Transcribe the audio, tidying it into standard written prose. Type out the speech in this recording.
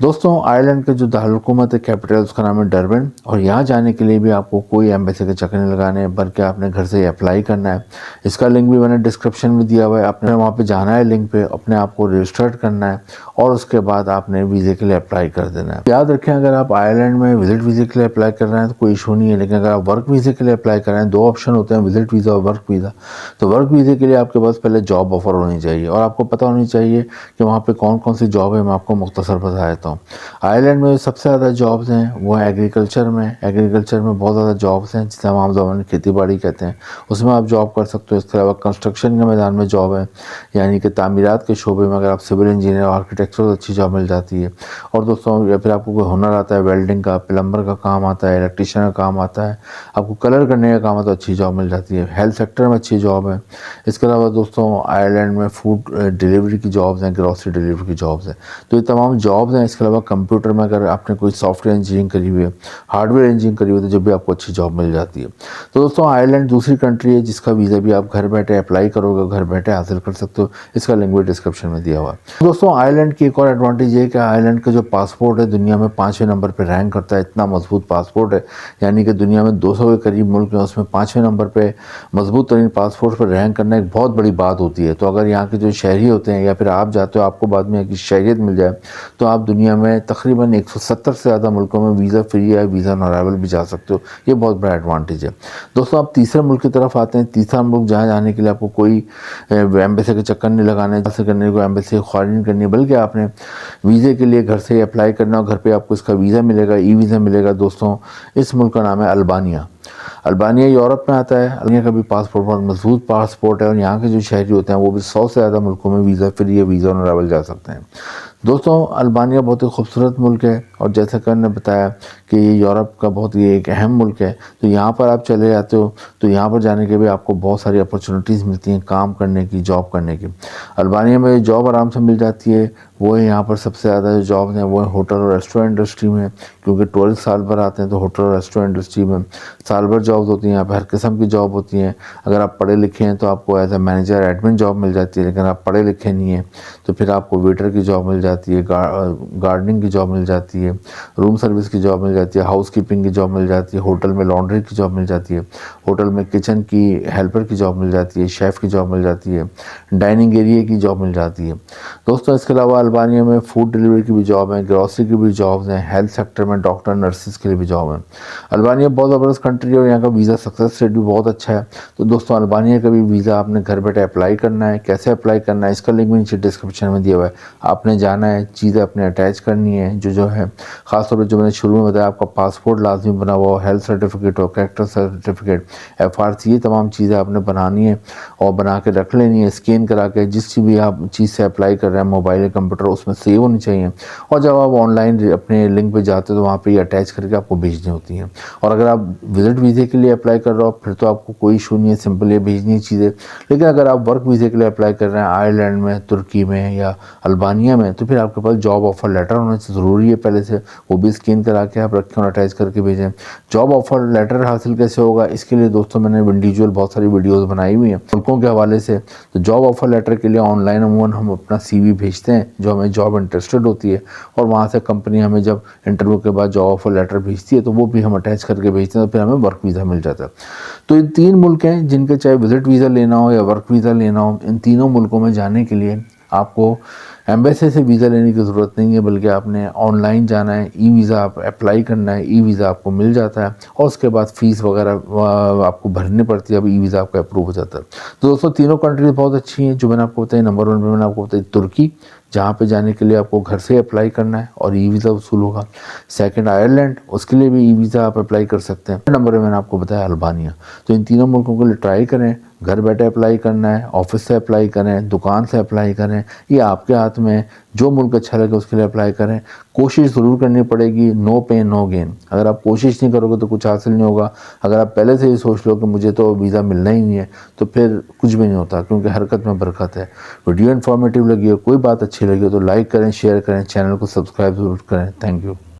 دوستوں آئرلینڈ کا جو دارالحکومت ہے کیپٹل اس کا نام ہے ڈربن، اور یہاں جانے کے لیے بھی آپ کو کوئی ایمبیسی کے چکر نہیں لگانے، بلکہ آپ نے گھر سے ہی اپلائی کرنا ہے۔ اس کا لنک بھی میں نے ڈسکرپشن میں دیا ہوا ہے، آپ نے وہاں پہ جانا ہے، لنک پہ اپنے آپ کو رجسٹرڈ کرنا ہے اور اس کے بعد آپ نے ویزے کے لیے اپلائی کر دینا ہے۔ یاد رکھیں اگر آپ آئرلینڈ میں وزٹ ویزے کے لیے اپلائی کر رہے ہیں تو کوئی ایشو نہیں ہے، لیکن اگر آپ ورک ویزے کے لیے اپلائی کر رہے ہیں، دو آپشن ہوتے ہیں، وزٹ ویزا اور ورک ویزا۔ تو ورک ویزے کے لیے آپ کے پاس پہلے جاب آفر ہونی چاہیے اور آپ کو پتہ ہونی چاہیے کہ وہاں پہ کون کون سی جاب ہے۔ میں آپ کو مختصر بتا دیتا ہوں۔ آئرلینڈ میں سب سے زیادہ جابز ہیں وہ ایگریکلچر میں بہت زیادہ جابز ہیں، جسے ہم عام زبان میں کھیتی باڑی کہتے ہیں، اس میں آپ جاب کر سکتے ہو۔ اس کے علاوہ کنسٹرکشن کے میدان میں جاب ہے، یعنی کہ تعمیرات کے شعبے میں اگر آپ سول انجینئر آرکیٹیکچر تو اچھی جاب مل جاتی ہے۔ اور دوستوں یا پھر آپ کو کوئی ہنر آتا ہے، ویلڈنگ کا، پلمبر کا کام آتا ہے، الیکٹریشین کا کام آتا ہے، آپ کو کلر کرنے کا کام آتا ہے، اچھی جاب مل جاتی ہے۔ ہیلتھ سیکٹر میں اچھی جاب ہے۔ اس کے علاوہ دوستوں آئرلینڈ میں فوڈ ڈیلیوری کی جابز ہیں، گروسری ڈیلیوری کی جابز ہیں، تو یہ تمام جابز ہیں۔ اس کے علاوہ کمپیوٹر میں اگر آپ نے کوئی سافٹ ویئر انجینئرنگ کری ہوئی ہے، ہارڈ ویئر انجینئرنگ کری ہوئی ہے، تو جب بھی آپ کو اچھی جاب مل جاتی ہے۔ تو دوستوں آئرلینڈ دوسری کنٹری ہے جس کا ویزا بھی آپ گھر بیٹھے اپلائی کرو گے، گھر بیٹھے حاصل کر سکتے ہو۔ اس کا لنک بھی ڈسکرپشن میں دیا ہوا ہے۔ دوستوں آئرلینڈ کی ایک اور ایڈوانٹیج یہ ہے کہ آئرلینڈ کا جو پاسپورٹ ہے دنیا میں 5ویں نمبر پہ رینک کرتا ہے، اتنا مضبوط پاسپورٹ ہے، یعنی کہ دنیا میں 200 کے قریب ملک ہیں، اس میں 5ویں نمبر پہ مضبوط ترین پاسپورٹ پر رینک کرنا ایک بہت بڑی بات ہوتی ہے۔ تو اگر یہاں کے جو شہری ہوتے ہیں یا پھر آپ جاتے ہو، آپ کو بعد میں یہاں کی شہریت مل جائے، تو آپ دنیا میں تقریباً 170 سے زیادہ ملکوں میں ویزا فری ہے، ویزا آن ارائیول بھی جا سکتے ہو۔ یہ بہت بڑا ایڈوانٹیج ہے۔ دوستوں آپ تیسرے ملک کی طرف آتے ہیں۔ تیسرا ملک جہاں جانے کے لیے آپ کو کوئی ایمبیسی کے چکر نہیں لگانے، حاصل کرنے کو ایمبیسی خواہش نہیں کرنی، بلکہ آپ نے ویزے کے لیے گھر سے ہی اپلائی کرنا اور گھر پہ آپ کو اس کا ویزا ملے گا، ای ویزا ملے گا۔ دوستوں اس ملک کا نام ہے البانیہ۔ البانیہ یورپ میں آتا ہے۔ البانیہ کا بھی پاسپورٹ بہت مضبوط پاسپورٹ ہے، اور یہاں کے جو شہری ہوتے ہیں وہ بھی 100 سے زیادہ ملکوں میں ویزا فری ہے، ویزا آن ارائیول جا سکتے ہیں۔ دوستوں البانیہ بہت ہی خوبصورت ملک ہے، اور جیسا کہ میں نے بتایا کہ یہ یورپ کا بہت ہی ایک اہم ملک ہے۔ تو یہاں پر آپ چلے جاتے ہو تو یہاں پر جانے کے بھی آپ کو بہت ساری اپرچونیٹیز ملتی ہیں کام کرنے کی، جاب کرنے کی۔ البانیہ میں جاب آرام سے مل جاتی ہے۔ وہ یہاں پر سب سے زیادہ جو جابز ہیں وہ ہوٹل اور ریسٹورینٹ انڈسٹری میں، کیونکہ ٹورسٹ سال بھر آتے ہیں، تو ہوٹل اور ریسٹورینٹ انڈسٹری میں سال بھر جابز ہوتی ہیں۔ یہاں پہ ہر قسم کی جاب ہوتی ہیں۔ اگر آپ پڑھے لکھے ہیں تو آپ کو as a manager admin job مل جاتی ہے، لیکن آپ پڑھے لکھے نہیں ہیں تو پھر آپ کو ویٹر کی جاب مل جاتی ہے، گارڈننگ کی جاب مل جاتی ہے، روم سروس کی جاب مل جاتی ہے، ہاؤس کیپنگ کی جاب مل جاتی ہے، ہوٹل میں لانڈری کی جاب مل جاتی ہے، ہوٹل میں کچن کی ہیلپر کی جاب مل جاتی ہے، شیف کی جاب مل جاتی ہے، ڈائننگ ایریا کی جاب مل جاتی ہے۔ دوستوں اس کے علاوہ البانیہ میں فوڈ ڈیلیوری کی بھی جاب ہیں، گروسری کی بھی جابز ہیں، ہیلتھ سیکٹر میں ڈاکٹر نرسز کے لیے بھی جاب ہیں۔ البانیہ بہت زبردست کنٹری ہے اور یہاں کا ویزا سکسیس ریٹ بھی بہت اچھا ہے۔ تو دوستوں البانیہ کا بھی ویزا آپ نے گھر بیٹھے اپلائی کرنا ہے۔ کیسے اپلائی کرنا ہے اس کا لنک بھی نیچے ڈسکرپشن میں دیا ہوا ہے۔ آپ نے جانا ہے، چیزیں اپنے اٹیچ کرنی ہے، جو ہے خاص طور پہ جو میں نے شروع میں بتایا، آپ کا پاسپورٹ لازمی بنا ہوا ہو، ہیلتھ سرٹیفکیٹ ہو، کریکٹر سرٹیفکیٹ، FRC، یہ تمام چیزیں آپ نے بنانی ہے اور بنا کے رکھ لینی ہے، اسکین کرا کے جس بھی آپ چیز سے اپلائی کر رہے ہیں، موبائل یا کمپیوٹر، اس میں سیو ہونی چاہیے۔ اور جب آپ آن لائن اپنے لنک پہ جاتے ہو تو وہاں پہ یہ اٹیچ کر کے آپ کو بھیجنی ہوتی ہیں۔ اور اگر آپ وزٹ ویزے کے لیے اپلائی کر رہے ہو پھر تو آپ کو کوئی ایشو نہیں ہے، سمپل یہ بھیجنی ہے چیزیں۔ لیکن اگر آپ ورک ویزے کے لیے اپلائی کر رہے ہیں آئرلینڈ میں، ترکی میں یا البانیہ میں، تو پھر آپ کے پاس جاب آفر لیٹر ہونا ضروری ہے پہلے سے، وہ بھی اسکین کرا کے آپ رکھیں اور اٹیچ کر کے بھیجیں۔ جاب آفر لیٹر حاصل کیسے ہوگا اس کے لیے دوستوں میں نے انڈیویجول بہت ساری ویڈیوز بنائی ہوئی ہیں ملکوں کے حوالے سے۔ تو جاب آفر لیٹر کے لیے آن لائن عموماً ہم اپنا CV بھیجتے ہیں جو ہمیں جاب انٹرسٹڈ ہوتی ہے، اور وہاں سے کمپنی ہمیں جب انٹرویو کے بعد جاب آفر لیٹر بھیجتی ہے تو وہ بھی ہم اٹیچ کر کے بھیجتے ہیں، تو پھر ہمیں ورک ویزا مل جاتا ہے۔ تو یہ 3 ملک ہیں جن کے چاہے وزٹ ویزا لینا ہو یا ورک ویزا لینا ہو، ان تینوں ملکوں میں جانے کے لیے آپ کو ایمبیسی سے ویزا لینے کی ضرورت نہیں ہے، بلکہ آپ نے آن لائن جانا ہے، ای ویزا آپ اپلائی کرنا ہے، ای ویزا آپ کو مل جاتا ہے، اور اس کے بعد فیس وغیرہ آپ کو بھرنی پڑتی ہے، اب ای ویزا آپ کا اپروو ہو جاتا ہے۔ تو دوستوں تینوں کنٹریز بہت اچھی ہیں جو میں نے آپ کو بتائی۔ نمبر 1 پہ میں نے آپ کو بتائی ترکی، جہاں پہ جانے کے لیے آپ کو گھر سے اپلائی کرنا ہے اور ای ویزا وصول ہوگا۔ سیکنڈ آئرلینڈ، اس کے لیے بھی ای ویزا آپ اپلائی کر سکتے ہیں۔ نمبر میں نے آپ کو بتایا البانیہ۔ تو ان تینوں ملکوں کے لیے ٹرائی کریں، گھر بیٹھے اپلائی کرنا ہے، آفس سے اپلائی کریں، دکان سے اپلائی کریں، یہ آپ کے ہاتھ میں، جو ملک اچھا لگے اس کے لیے اپلائی کریں۔ کوشش ضرور کرنی پڑے گی، نو پین نو گین۔ اگر آپ کوشش نہیں کرو گے تو کچھ حاصل نہیں ہوگا۔ اگر آپ پہلے سے ہی سوچ لو کہ مجھے تو ویزا ملنا ہی نہیں ہے تو پھر کچھ بھی نہیں ہوتا، کیونکہ حرکت میں برکت ہے۔ ویڈیو انفارمیٹیو لگی ہو، کوئی بات اچھی لگی ہو تو لائک کریں، شیئر کریں، چینل کو سبسکرائب ضرور کریں۔ Thank you.